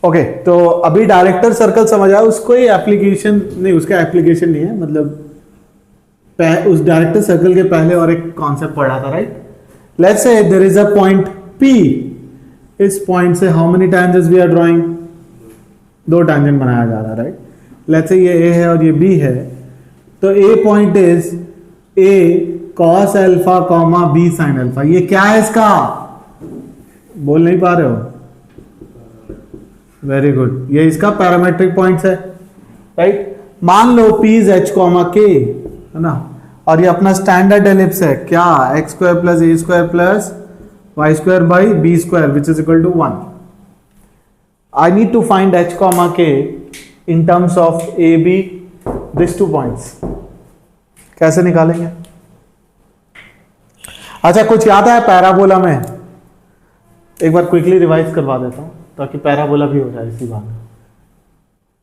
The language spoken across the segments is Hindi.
ओके तो अभी डायरेक्टर सर्कल समझ आया, उसको ही एप्लीकेशन नहीं, उसका एप्लीकेशन नहीं है, मतलब उस डायरेक्टर सर्कल के पहले और एक कॉन्सेप्ट पढ़ा था, right. Let's say there is a point P, इस पॉइंट से how many tangents we are drawing, 2 tangent बनाया जा रहा है, राइट। लेट्स से ये A है और ये B है, तो A point is A cos alpha comma B sin alpha. ये क्या है इसका, बोल नहीं पा रहे हो, वेरी गुड, ये इसका पैरामेट्रिक पॉइंट्स है, राइट। मान लो P is H comma K, है ना, और ये अपना स्टैंडर्ड एलिप्स है, क्या, X square plus A square plus Y square by B square which is equal to 1। I need to find H comma K in terms of A B this 2 points. कैसे निकालेंगे? अच्छा, कुछ याद है पैराबोला में? एक बार क्विकली रिवाइज करवा देता हूं ताकि पैराबोला भी हो जाए इसी बात।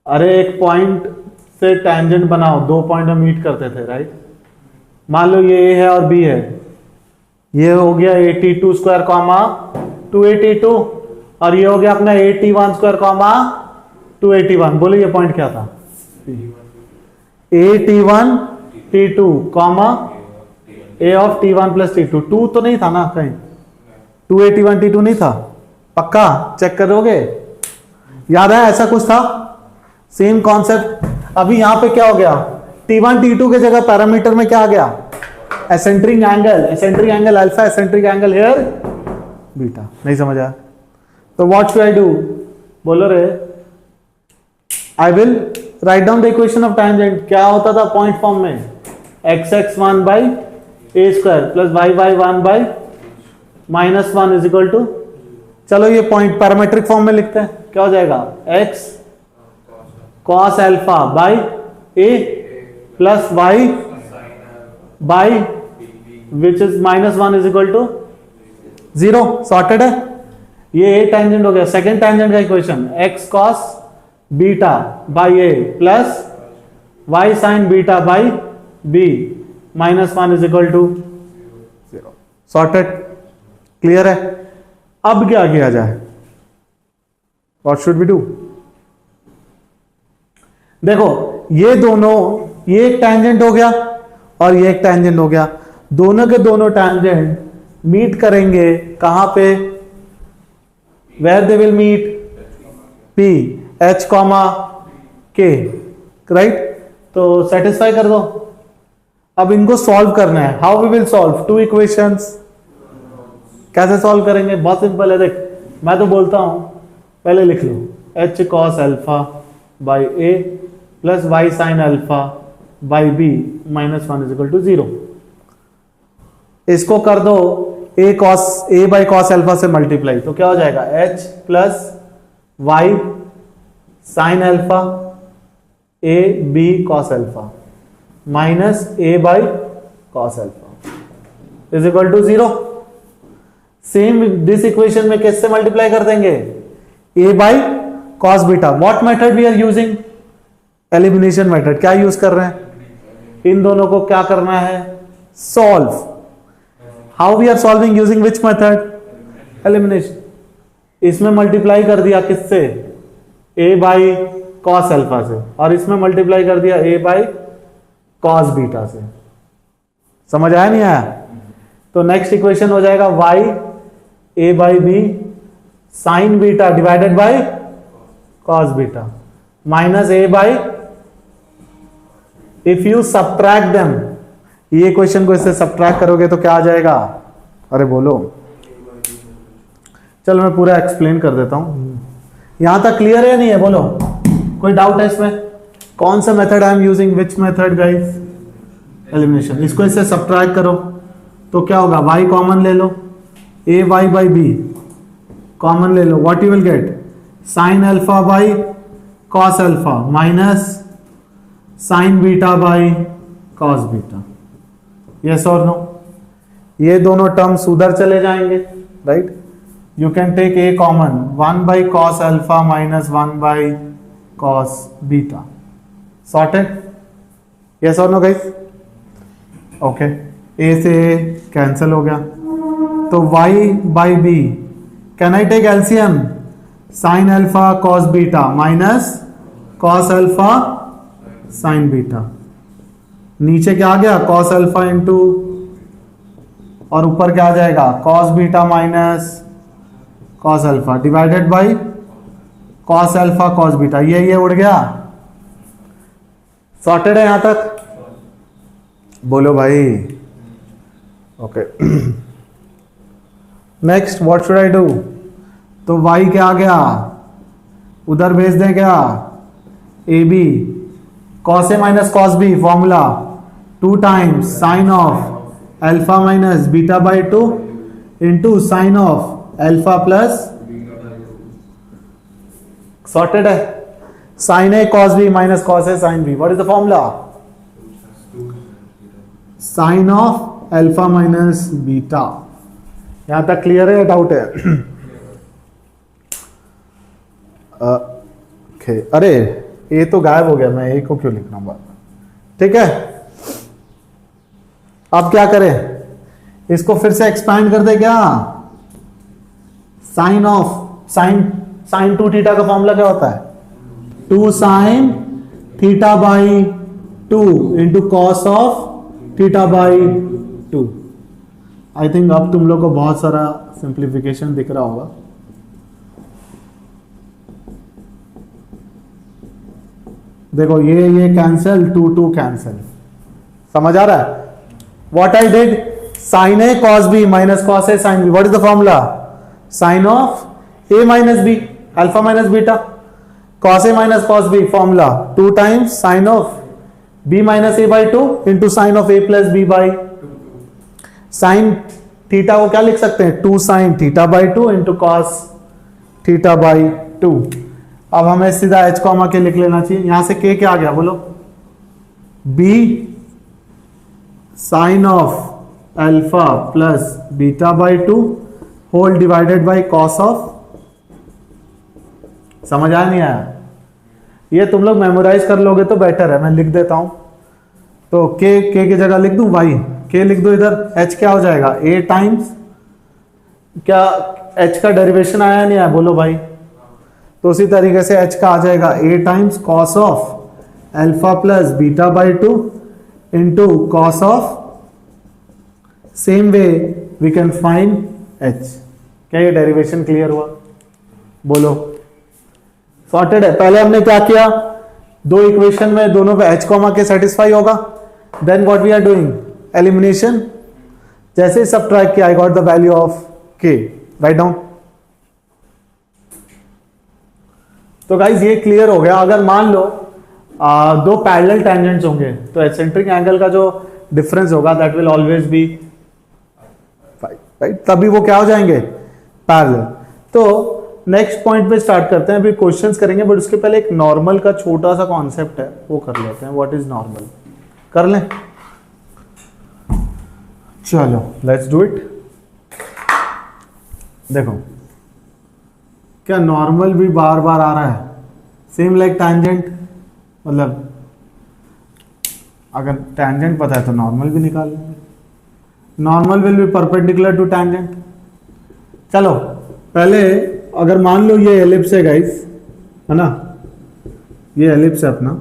अरे एक पॉइंट से टैंजेंट बनाओ, 2 पॉइंट में मीट करते थे, राइट। मान लो ये A है और B है, ये हो गया 82 स्क्वायर कॉमा 282, और ये हो गया अपना 81 स्क्वायर कॉमा 281। बोलो ये पॉइंट क्या था? 81 T2 comma A of T1 plus T2। 2 तो नहीं था ना कहीं, 281 T2 नहीं था, पक्का चेक करोगे? याद है ऐसा कुछ था, सेम कॉन्सेप्ट। अभी यहां पे क्या हो गया, T1 T2 के जगह पैरामीटर में क्या आ गया, eccentric angle alpha, eccentric angle here beta. नहीं समझ आया तो व्हाट शुड आई डू? बोलो रे। I will write down the equation of tangent. क्या होता था पॉइंट फॉर्म में, x(1 by A square plus y(1 by -1 is equal to, चलो ये पॉइंट पैरामेट्रिक फॉर्म में लिखते हैं, क्या हो जाएगा, x cos alpha by a plus y by which is -1 is equal to 0। Sorted है, ये A टेंजेंट हो गया। सेकेंड टेंजेंट का equation x cos beta by a plus y sin beta by b -1 is equal to 0। Sorted, clear है। अब क्या किया जाए, व्हाट शुड वी डू? देखो ये दोनों, ये एक टैंजेंट हो गया और ये एक टैंजेंट हो गया, दोनों के दोनों टैंजेंट मीट करेंगे कहां पे, where they will meet, P H comma K, right. तो सेटिस्फाई कर दो। अब इनको सॉल्व करना है, how we will solve 2 equations. कैसे सॉल्व करेंगे, बहुत सिंपल है, देख मैं तो बोलता हूं पहले लिख लो, H cos alpha by A plus y sin alpha by B -1 is equal to 0। इसको कर दो A बाई cos अल्फा से मल्टीप्लाई, तो क्या हो जाएगा, H plus y sin alpha A B cos alpha minus A by cos alpha is equal to 0। Same this equation में किससे मल्टीप्लाई कर देंगे, A by cos beta. What method we are using, elimination method. क्या यूज कर रहे हैं, इन दोनों को क्या करना है, solve. How we are solving, using which method, elimination. इसमें मल्टीप्लाई कर दिया किससे, A बाई cos अल्फा से, और इसमें मल्टीप्लाई कर दिया A बाई cos बीटा से। समझ आया नहीं आया? तो नेक्स्ट इक्वेशन हो जाएगा y A by B sign beta divided by cos beta minus A by, if you subtract them, ये क्वेश्चन को इससे सब्ट्रैक्ट करोगे तो क्या आ जाएगा, अरे बोलो, चलो मैं पूरा एक्सप्लेन कर देता हूं। यहां तक क्लियर है नहीं है, बोलो कोई डाउट है इसमें? कौन सा method I am using, which method guys, elimination. इसको इससे सब्ट्रैक्ट करो तो क्या होगा, y कॉमन ले लो, A y by B common ले लो, what you will get, sine alpha by cos alpha minus sine beta by cos beta. Yes or no? ये दोनों टर्म्स उधर चले जाएंगे, right. You can take A common, 1 by cos alpha minus 1 by cos beta. Sorted, yes or no guys? Okay, A से A कैंसिल हो गया, तो y by B, can I take LCM, sine alpha cos beta minus cos alpha sign beta. नीचे क्या आ गया कॉस अल्फा इंटू, और ऊपर क्या आ जाएगा cos beta minus cos alpha divided by cos alpha cos beta. ये उड़ गया। सॉर्टेड है यहां तक? बोलो भाई। Okay next what should I do? तो y क्या आ गया, उधर भेज दें क्या, A B cos A minus cos B formula 2 times sine of alpha minus beta by 2 into sine of alpha plus, sorted है। Sine A cos B minus cos A sine B, what is the formula? Sine of alpha minus beta. यहां तक क्लियर है या डाउट है? ओके अरे ए तो गायब हो गया, मैं ए को क्यों लिख रहा हूं बार? ठीक है अब क्या करें, इसको फिर से एक्सपैंड कर दे क्या? साइन ऑफ साइन 2 थीटा का फॉर्मूला क्या होता है? 2 sine theta by 2 into cos of theta by 2। I think अब तुम लोग को बहुत सारा सिंप्लीफिकेशन दिख रहा होगा। देखो ये कैंसिल, 2 कैंसिल, समझ आ रहा है? What I did, sine A cos B minus cos A sine B, what is the formula? Sine of A minus B alpha minus beta, cos A minus cos B formula 2 times sine of B minus A by 2 into sine of A plus B by, sine theta को क्या लिख सकते हैं 2 sine theta by 2 into cos theta by 2। अब हमें सीधा एच कॉमा के लिख लेना चाहिए। यहां से के क्या आ गया बोलो? B sine of alpha plus beta by 2 whole divided by cos of, समझ आया नहीं आया? ये तुम लोग मेमोराइज कर लोगे तो बेटर है, मैं लिख देता हूं। तो के की जगह लिख दूं वाई, के लिख दो इधर, एच क्या हो जाएगा ए टाइम्स, क्या एच का डेरिवेशन आया नहीं आया बोलो भाई? तो उसी तरीके से एच का आ जाएगा A times cos of alpha plus beta by 2 into cos of, same way we can find H. क्या ये डेरिवेशन क्लियर हुआ? बोलो सॉर्टेड है। पहले हमने क्या किया, दो इक्वेशन में दोनों पे एच कॉमा के सेटिस्फाई होगा, then what we are doing elimination. जैसे ही सबट्रैक्ट किया I got the value of K, write down. तो गाइज ये क्लियर हो गया। अगर मान लो दो पैरेलल टेंजेंट्स होंगे तो एसेंट्रिक एंगल का जो डिफरेंस होगा that will always B 5, right? तभी वो क्या हो जाएंगे पैरेलल। तो नेक्स्ट पॉइंट पे स्टार्ट करते हैं, अभी क्वेश्चंस करेंगे बट उसके पहले एक नॉर्मल का छोटा सा कॉन्सेप्ट है वो कर लेते हैं। व्हाट इज नॉर्मल कर लें, चलो लेट्स डू इट। देखो क्या नॉर्मल भी बार बार आ रहा है, सेम लाइक टैंजेंट, मतलब अगर टैंजेंट पता है तो नॉर्मल भी निकाल लेंगे। Normal will be perpendicular to tangent. चलो पहले अगर मान लो ये एलिप्स है गाइस, है ना, ये एलिप्स है अपना,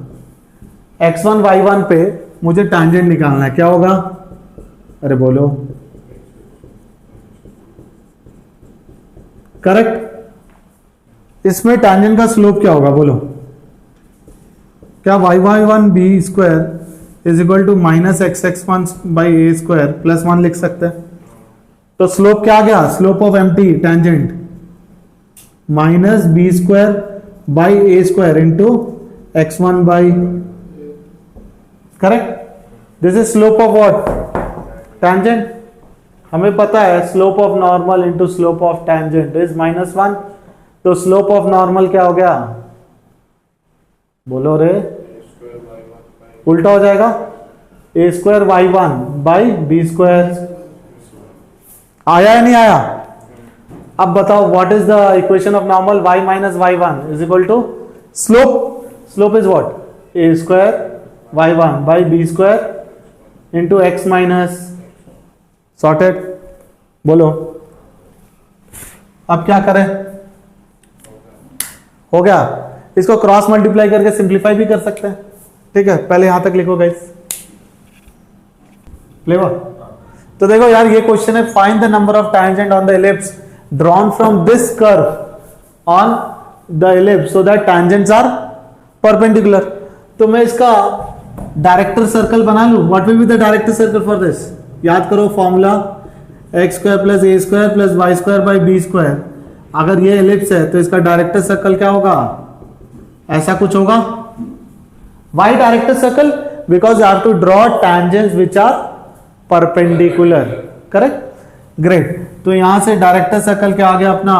x1 y1 पे मुझे टैंजेंट निकालना है, क्या होगा? अरे बोलो करेक्ट। इसमें टैंजेंट का स्लोप क्या होगा बोलो? क्या y1 b square is equal to minus x1 by A square plus 1 लिख सकते हैं। तो स्लोप क्या आ गया? Slope of M T tangent minus B square by A square into x1 by, correct. This is slope of what? Tangent. हमें पता है slope of normal into slope of tangent is -1। तो स्लोप ऑफ नॉर्मल क्या हो गया बोलो रे? उल्टा हो जाएगा, A square y1 by B square. आया या नहीं आया? अब बताओ what is the equation of normal? y minus y1 is equal to slope, slope is what? A square y1 by B square into X minus, sorted. बोलो अब क्या करें? हो गया। इसको क्रॉस मल्टीप्लाई करके सिंप्लीफाई भी कर सकते हैं, ठीक है। पहले यहां तक लिखो गाइस, लिखो। तो देखो यार ये क्वेश्चन है, find the number of tangent on the ellipse drawn from this curve on the ellipse so that tangents are perpendicular. तो मैं इसका डायरेक्टर सर्कल बना लूं। What will be the director circle for this? याद करो formula X square plus A square plus Y square by B square. अगर ये एलिप्स है तो इसका डायरेक्टर सर्कल क्या होगा? ऐसा कुछ होगा। Why director circle? Because you have to draw tangents which are perpendicular, correct, great. तो यहां से डायरेक्टर सर्कल क्या आ गया अपना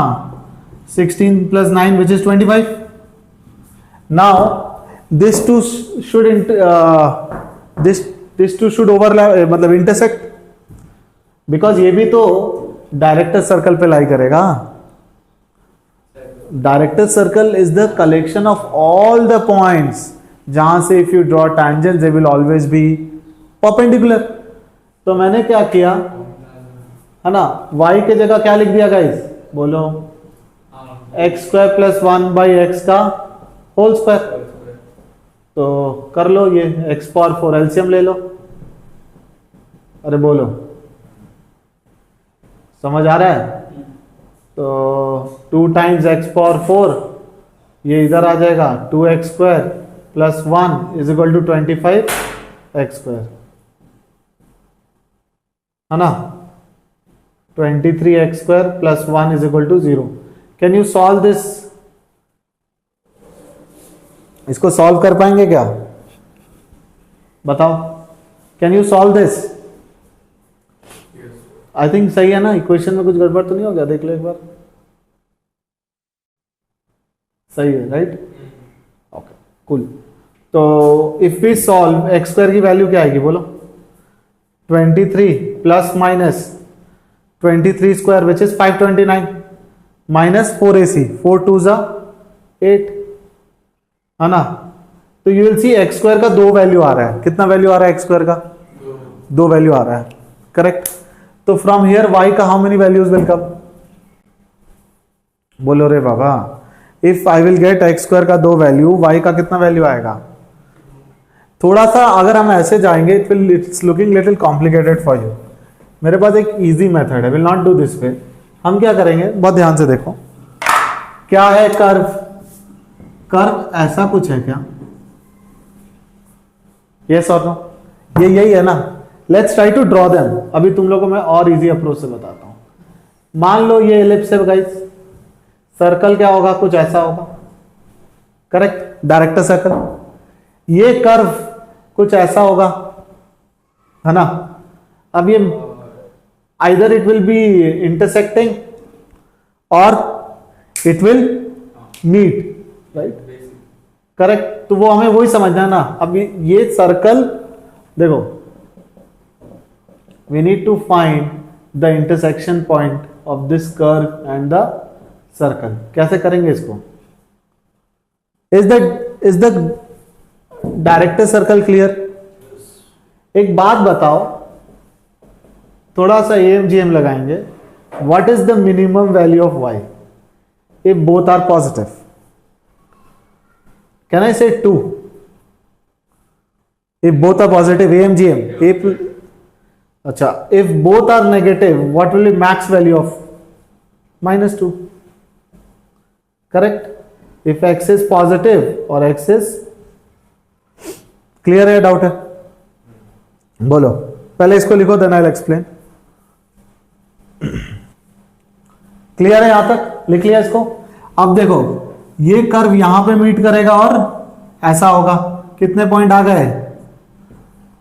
16 plus 9 which is 25। Now this two should this two should overlap, मतलब इंटरसेक्ट, बिकॉज ये भी तो डायरेक्टर सर्कल पे लाई करेगा। Director circle is the collection of all the points जहां से if you draw tangents they will always be perpendicular. तो मैंने क्या किया है ना, y के जगह क्या लिख दिया गाइस? बोलो x square plus 1 by x का होल स्क्वायर। तो कर लो ये x पावर 4 एलसीएम ले लो। अरे बोलो समझ आ रहा है? तो 2 टाइम्स एक्स पावर 4 ये इधर आ जाएगा 2x square plus 1 is equal to 25 X square, है ना। 23 X square plus 1 is equal to 0। Can you solve this? इसको सॉल्व कर पाएंगे क्या? बताओ, can you solve this? I think सही है ना, इक्वेशन में कुछ गड़बड़ तो नहीं हो गया? देख लो एक बार, सही है, राइट, ओके, कूल। तो if we solve X square की वैल्यू क्या आएगी बोलो? 23 plus minus 23 square which is 529 minus 4ac 4 2 जा 8, है ना। तो you will see X square का 2 वैल्यू आ रहा है। कितना वैल्यू आ रहा है एक्स स्क्वायर का? 2 वैल्यू आ रहा है, करेक्ट। तो फ्रॉम हियर y का how many values will come? बोलो रे बाबा, if I will get X square का 2 वैल्यू, y का कितना वैल्यू आएगा? थोड़ा सा अगर हम ऐसे जाएंगे it's looking little complicated for you. मेरे पास एक इजी मेथड है, will not do this way. हम क्या करेंगे, बहुत ध्यान से देखो, क्या है कर्व? कर्व ऐसा कुछ है क्या? Yes or no? ये यही है ना। Let's try to draw them. अभी तुम लोगों को मैं और इजी अप्रोच से बताता हूं। मान लो ये एलिप्स है गाइस, सर्कल क्या होगा? कुछ ऐसा होगा, करेक्ट, डायरेक्टर सर्कल। ये कर्व कुछ ऐसा होगा, है ना। अब ये either it will be intersecting or it will meet, right, correct. तो वो हमें वही समझना है ना। अब ये सर्कल देखो, we need to find the intersection point of this curve and the circle। कैसे करेंगे इसको? is the director circle clear? एक बात बताओ, थोड़ा सा AMGM लगाएंगे। what is the minimum value of y if both are positive? can I say 2? if both are positive, AMGM, अच्छा, if both are negative, what will be max value of -2? correct। if x is positive और x is clear है, डाउट है? बोलो, पहले इसको लिखो, then I will explain. Clear है यहां तक? लिख लिया इसको। अब देखो, ये कर्व यहां पे मीट करेगा और ऐसा होगा। कितने पॉइंट आ गए?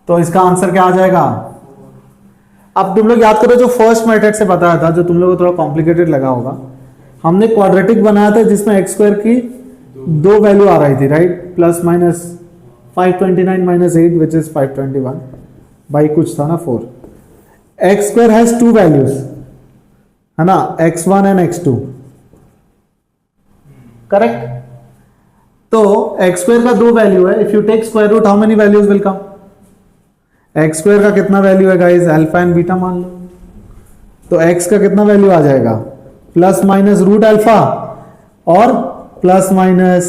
तो इसका आंसर क्या आ जाएगा? अब तुम लोग याद करो, जो फर्स्ट मेथड से बताया था, जो तुम लोग को थोड़ा कॉम्प्लिकेटेड लगा होगा, हमने क्वाड्रेटिक बनाया था जिसमें एक्स स्क्वायर की 2 वैल्यू आ रही थी, right, plus minus 529 minus 8 which is 521 by कुछ था ना 4। एक्स स्क्वायर हैज 2 वैल्यूज, है ना, x1 एंड x2, करेक्ट। तो एक्स स्क्वायर का 2 वैल्यू है। If you take square root, how many values will come? X square का कितना वैल्यू है गाइस? अल्फा एंड बीटा मान लो। तो एक्स का कितना वैल्यू आ जाएगा? प्लस माइनस रूट अल्फा और प्लस माइनस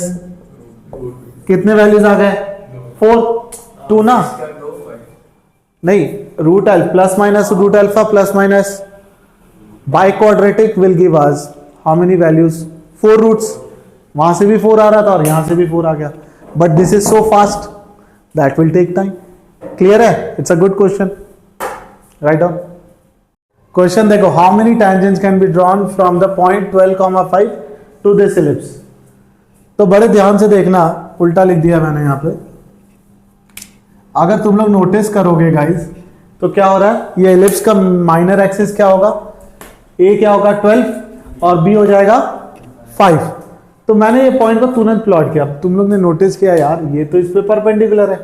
कितने वैल्यूज आ गए? 4, 2 ना, नहीं, root L plus minus root alpha plus minus by quadratic will give us how many values? 4 roots. वहां से भी 4 आ रहा था और यहां से भी 4 आ गया, but this is so fast that will take time. Clear है? It's a good question, right down. Question देखो, how many tangents can be drawn from the point 12,5 to this ellipse. तो बड़े ध्यान से देखना, उल्टा लिख दिया मैंने यहां पे। अगर तुम लोग नोटिस करोगे गाइस, तो क्या हो रहा है, ये इलिप्स का माइनर एक्सिस क्या होगा? ए क्या होगा? 12 और बी हो जाएगा 5। तो मैंने ये पॉइंट को तुरंत प्लॉट किया। तुम लोग ने नोटिस किया यार, ये तो इस पे परपेंडिकुलर है,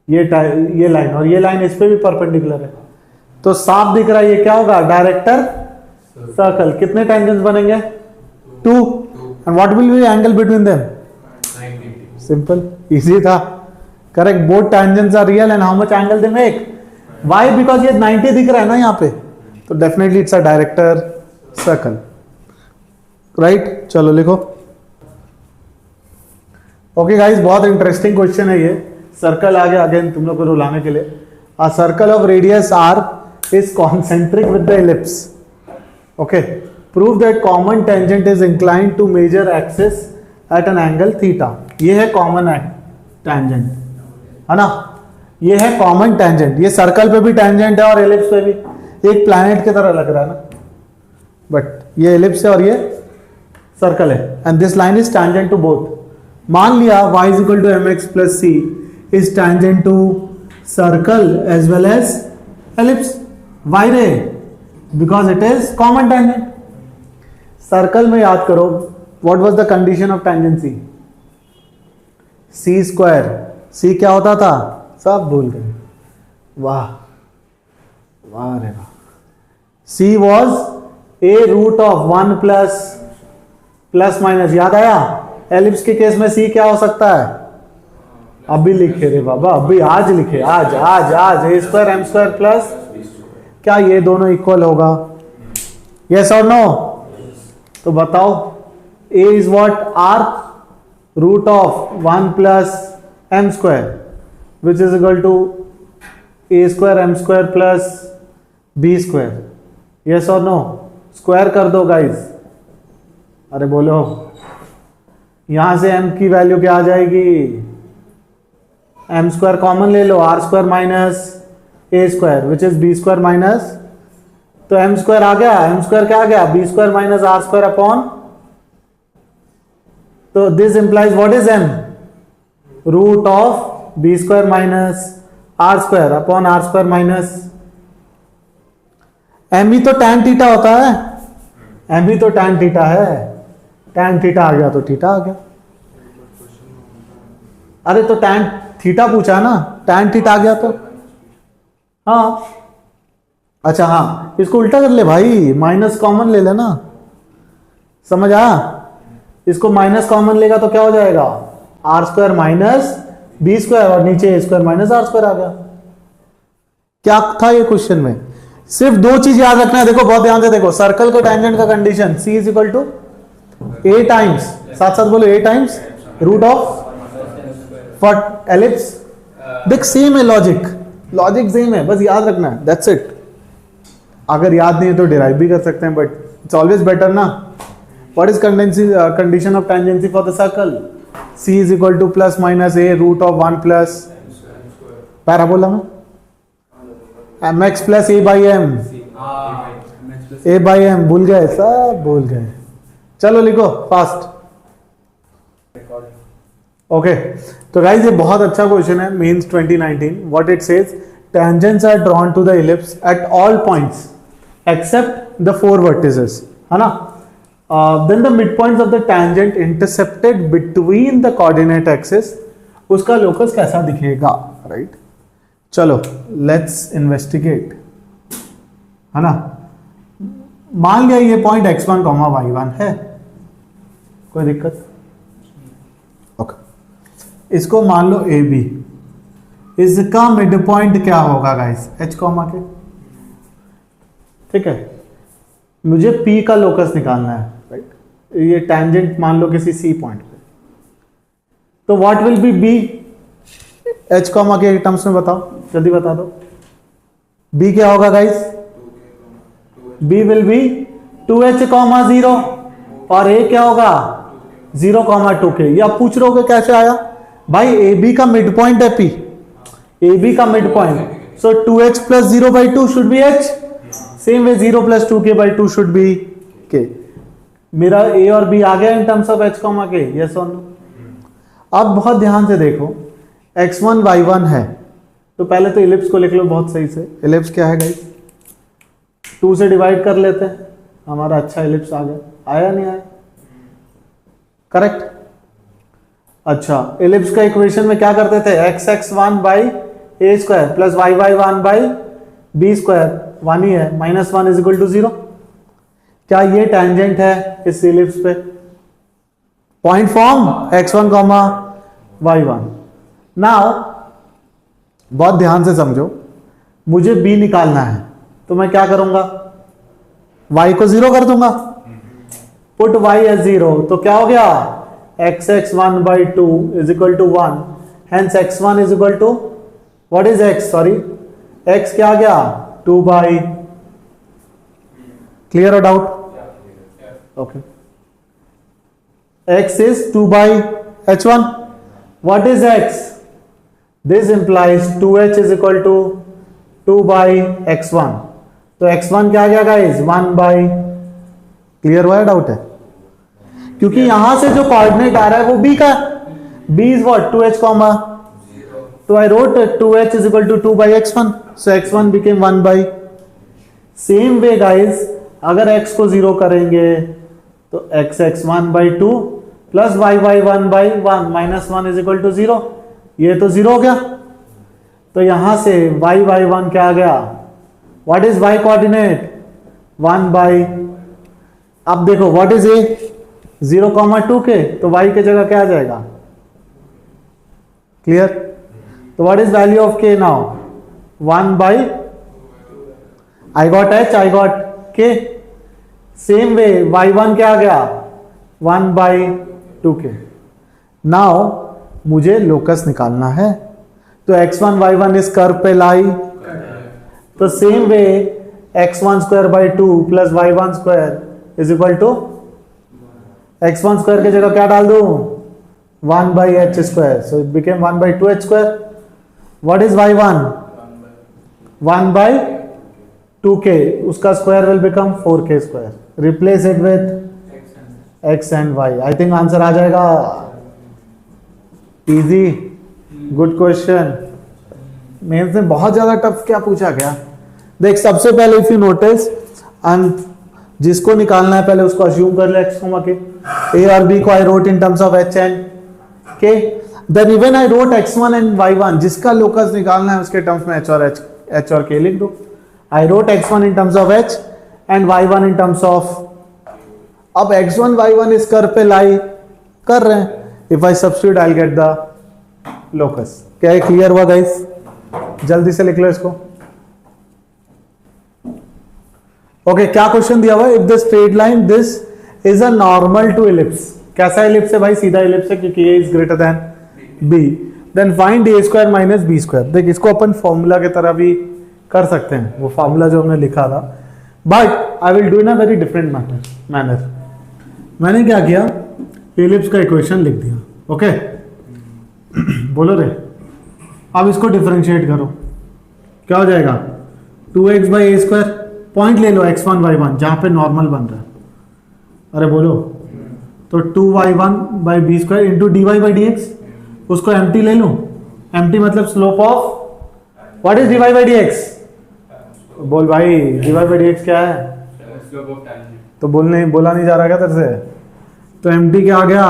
ये लाइन, और ये लाइन इस पे भी परपेंडिकुलर है, तो साफ दिख रहा है ये क्या होगा? Director circle. कितने टेंजेंट्स बनेंगे? 2। And what will be angle between them? Simple, easy था, correct. Both tangents are real and how much angle they make? Why? Because ये 90 दिख रहा है ना यहाँ पे, तो definitely it's a director circle, right. चलो लिखो। ओके गाइस, बहुत इंटरेस्टिंग क्वेश्चन है ये। सर्कल आ गया अगेन तुम लोग को रुलाने के लिए। A circle of radius r is concentric with the ellipse. Okay, prove that common tangent is inclined to major axis at an angle theta. ये है common tangent, है ना? ये है common tangent। ये सर्कल पे भी tangent है और एलिप्स पे भी, एक प्लैनेट की तरह लग रहा है ना, बट ये एलिप्स है और ये सर्कल है, and this line is tangent to both। मान लिया y is equal to mx plus c is tangent to circle as well as ellipse। why रे? because it is common tangent। Circle में याद करो, what was the condition of tangency? c square। c क्या होता था? सब भूल गए, वाह वाह रे वाह। c was a root of 1 plus minus, याद आया? एलिप्स के केस में c क्या हो सकता है? अभी लिखे रे बाबा, अभी आज लिखे, आज आज आज ए स्क्वायर एम स्क्वायर प्लस, क्या ये दोनों इक्वल होगा? Yes or no? तो बताओ, A is what? Arc root of 1 plus M square which is equal to A square M square plus B square. Yes or no? Square कर दो गाइस, अरे बोलो। यहां से m की वैल्यू क्या आ जाएगी? एम स्क्वायर कॉमन ले लो, R square minus A square which is B square minus, तो एम स्क्वायर आ गया, एम स्क्वायर क्या आ गया? B square minus R square upon, तो this implies what is M? Root of B square minus R square upon R square minus, M ही तो टैन थीटा होता है, एम ही तो टैन थीटा है, टैन थीटा आ गया तो थीटा आ गया। अरे तो टैन थीटा पूछा ना, टैन थीटा आ गया तो हाँ, अच्छा हाँ, इसको उल्टा कर ले भाई, माइनस कॉमन ले लेना, समझ आया? इसको माइनस कॉमन लेगा तो क्या हो जाएगा? R square minus B square, और नीचे A square minus R square आ गया। क्या था ये क्वेश्चन में? सिर्फ दो चीज याद रखना है, देखो बहुत ध्यान से देखो। सर्कल को टेंजेंट का condition c is equal to A times, साथ साथ बोलो, A times root of what? Ellipse. देख सेम है, लॉजिक सेम है, बस याद रखना है, दैट्स इट। अगर याद नहीं है तो डिराइव भी कर सकते हैं, बट इट्स ऑलवेज बेटर ना। What is condition of tangency for the circle? c is equal to plus minus A root of 1 plus parabola में mx plus A by M, A by M, भूल गए, सब भूल गए। चलो लिखो फास्ट। ओके, तो गाइस ये बहुत अच्छा क्वेश्चन है, Mains 2019। What it says, tangents are drawn to the ellipse at all points except the 4 vertices, है ना? Then the mid points of the tangent intercepted between the coordinate axis, उसका लोकस कैसा दिखेगा, राइट? चलो लेट्स इन्वेस्टिगेट, है ना? मान लिया ये पॉइंट x1, y1 है, कोई दिक्कत? ओके, इसको मान लो ए बी, इसका मिड पॉइंट क्या होगा गाइस? h के, ठीक है? मुझे p का लोकस निकालना है, राइट? ये टैंजेंट मान लो किसी सी पॉइंट पे, तो what will be B H comma K terms में बताओ, जल्दी बता दो। बी क्या होगा guys? B will be 2h comma 0 और ए क्या होगा 0 कॉमा 2k। ये आप पूछ रहे हो कैसे आया भाई? ए बी का मिड पॉइंट है पी, ए बी का mid point, so 2h plus 0 by 2 should be h, same way 0 plus 2k by 2 should be k। मेरा ए और बी आ गया इन terms of h comma k, yes or no? अब बहुत ध्यान से देखो, x1 y1 है, तो पहले तो इलिप्स को लिख लो बहुत सही से। इलिप्स क्या है गाइस? 2 से डिवाइड कर लेते हैं, हमारा अच्छा इलिप्स आ गया। आया नहीं आया? करेक्ट। अच्छा, इलिप्स का इक्वेशन में क्या करते थे? x(x1) by A square plus y(y1) by B square, 1 ही है, -1 इज इक्वल टू 0। क्या ये टैंजेंट है इस इलिप्स पे? Point form x1 comma y1। Now बहुत ध्यान से समझो, मुझे b निकालना है तो मैं क्या करूंगा? y को 0 कर दूंगा, पुट y एज 0, तो क्या हो गया? x(x1) by 2 is equal to 1, hence x1 is equal to what is x? Sorry, x क्या आ गया? 2 बाई, क्लियर और doubt? Okay, x is 2 by h1. What is x? This implies 2h is equal to 2 by x1. तो x1 क्या आ गया गाइस? 1 by, क्लियर हुआ है? डाउट है? क्योंकि यहां से जो कोऑर्डिनेट आ रहा है वो b का, b is what? 2h comma, तो I wrote 2h is equal to 2 by x1, so x1 became 1 by। Same way guys, अगर x को 0 करेंगे तो x(x1) by 2 plus y(y1) by 1 -1 is equal to 0, ये तो 0 हो गया। तो यहां से y(y1) क्या आ गया? What is y coordinate? 1 by, अब देखो व्हाट इज a? 0,2k, तो y की जगह क्या आ जाएगा? क्लियर? तो what is value of k now? 1 by, I got h, I got k। Same way y1 क्या आ गया? 1 बाई 2k। नाउ मुझे लोकस निकालना है, तो x1 y1 इस कर्व पे लाई, तो same way x1 square by 2 plus y1 square is equal to, x1 square की जगह क्या डाल दूं? 1 by h square, so it became 1 by 2h square. What is y1? 1 by 2k, उसका square will become 4k square. Replace it with x and y। I think answer आ जाएगा। Easy, good question. मेंस में बहुत ज्यादा टफ क्या पूछा गया? देख, सबसे पहले इफ यू नोटिस, एंड जिसको निकालना है पहले उसको अज्यूम कर ले x, के a और b को I wrote in terms of h and k, then even I wrote x1 and y1, जिसका लोकस निकालना है उसके टर्म्स में h और k लिख दो। I wrote x1 in terms of h and y1 in terms of, अब x1 y1 इस कर्व पे लाई कर रहे हैं, if I substitute I'll get the locus। क्या है? क्लियर हुआ गाइस? जल्दी से लिख लो इसको। ओके, क्या क्वेश्चन दिया हुआ? If the straight line this is a normal to ellipse. कैसा इलिप्स है भाई? सीधा इलिप्स है, क्योंकि a is greater than b, then find a square minus b square. देख, इसको अपन फॉर्मूला की तरह भी कर सकते हैं, वो फॉर्मूला जो हमने लिखा था, but I will do in a very different manner. मैंने क्या किया? इलिप्स का इक्वेशन लिख दिया। ओके बोलो रे, अब इसको डिफरेंशिएट करो, क्या हो जाएगा? 2x by A square, point ले लो x1 y1 जहां पे नॉर्मल बन रहा है, अरे बोलो, तो 2y1 by B square into D Y by D X. उसको एम्प्टी ले लूं, एम्प्टी मतलब slope of, what is D Y by D X? बोल भाई, D Y by D X क्या है? तो बोला नहीं जा रहा क्या तेरे से? तो एम्प्टी क्या आ गया?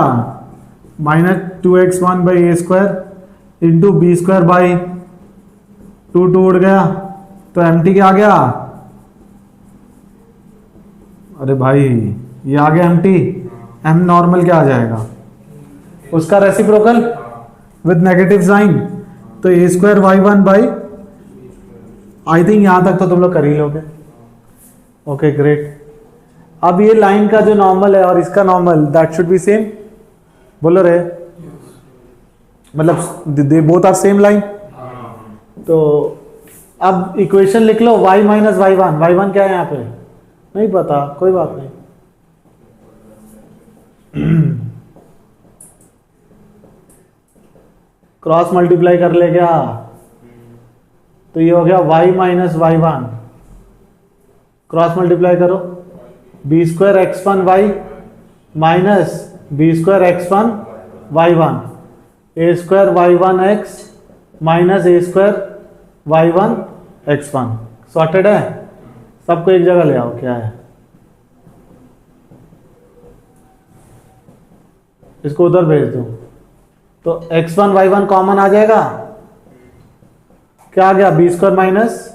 -2x1 by A square into B square by 2 उड़ गया, तो एम्प्टी क्या आ गया? अरे भाई ये आ गया एम्प्टी, एम नॉर्मल क्या आ जाएगा? उसका रेसिप्रोकल विद नेगेटिव साइन, तो A square y1 by, I think यहां तक तो तुम लोग कर ही लोगे। Okay great. अब ये लाइन का जो नॉर्मल है और इसका normal, that should be same, बोलो रे, मतलब they both are same line. तो अब इक्वेशन लिख लो, y minus Y one, Y one क्या है यहाँ पे नहीं पता, कोई बात नहीं। क्रॉस मल्टीप्लाई कर ले क्या, तो ये हो गया y minus Y one, cross multiply करो, B square X one Y minus B square X one Y one, A square Y one X minus A square Y one X one. Sorted है, सबको एक जगह ले आओ, क्या है इसको उधर भेज दो, तो X one Y one common आ जाएगा, क्या आ गया बी स्क्वायर माइनस,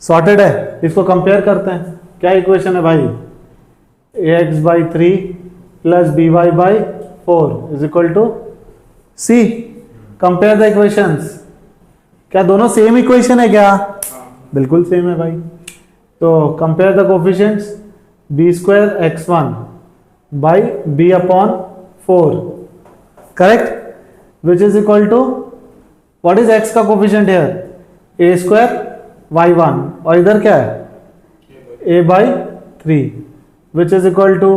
सॉर्टेड है। इसको कंपेयर करते हैं, क्या इक्वेशन है भाई, A X by three plus B Y by four is equal to C. Compare the equations, क्या दोनों सेम इक्वेशन है क्या, बिल्कुल सेम है भाई। तो compare the coefficients, B square X one by B upon four, correct, which is equal to what is X का coefficient here, A square Y one, और इधर क्या है A by three, which is equal to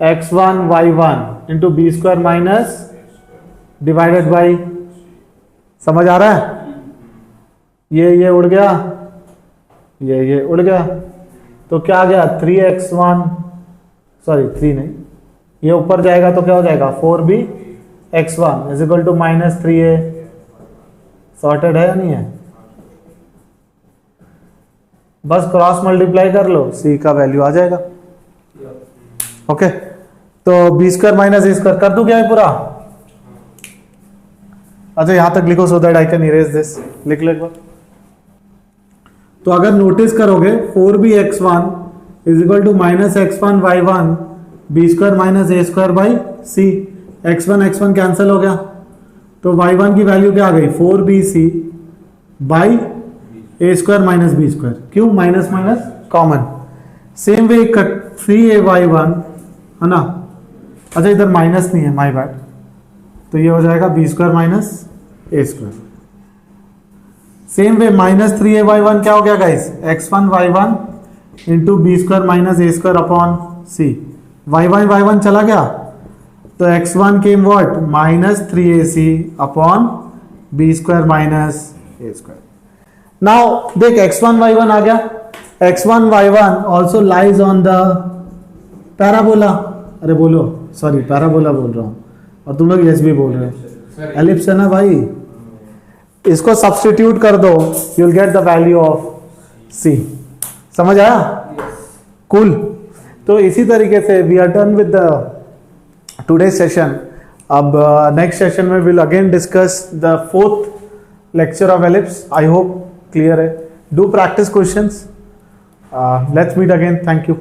X one Y one into B square minus divided by, समझ आ रहा है, ये उड़ गया, ये उड़ गया, तो क्या आ गया three X one, sorry three नहीं, ये ऊपर जाएगा तो क्या हो जाएगा four B X one is equal to minus three A. Sorted है या नहीं है, बस क्रॉस मल्टीप्लाई कर लो, सी का वैल्यू आ जाएगा। ओके, तो B square minus A square कर दूं क्या है पूरा, अच्छा यहां तक लिखो so that I can erase this, लिख लो एक बार। तो अगर नोटिस करोगे four B X one is equal to minus X one Y one B square minus A square by C, X one cancel हो गया, तो वाई वन की वैल्यू क्या आ गई four B C by A square minus B square, क्यों minus minus common. Same way three A Y one है ना, अच्छा इधर माइनस नहीं है, माई बैड, तो ये हो जाएगा B square minus A square. Same way minus three A Y one क्या हो गया guys, X one Y one into B square minus A square upon C, Y one चला गया, तो X one came what minus three A C upon B square minus A square. Now देख एक्स वन वाई वन आ गया, X one Y one also lies on the parabola, अरे बोलो सॉरी पैराबोला बोल रहा हूं, और तुम लोग एस भी बोल रहे हो, एलिप्स है ना भाई, इसको सब्स्टिट्यूट कर दो, you will get the value of C. समझ आया, कूल। तो इसी तरीके से we are done with the today session. अब नेक्स्ट सेशन में will again discuss the fourth lecture of ellipse. I hope clear है, do practice questions, let's meet again, thank you.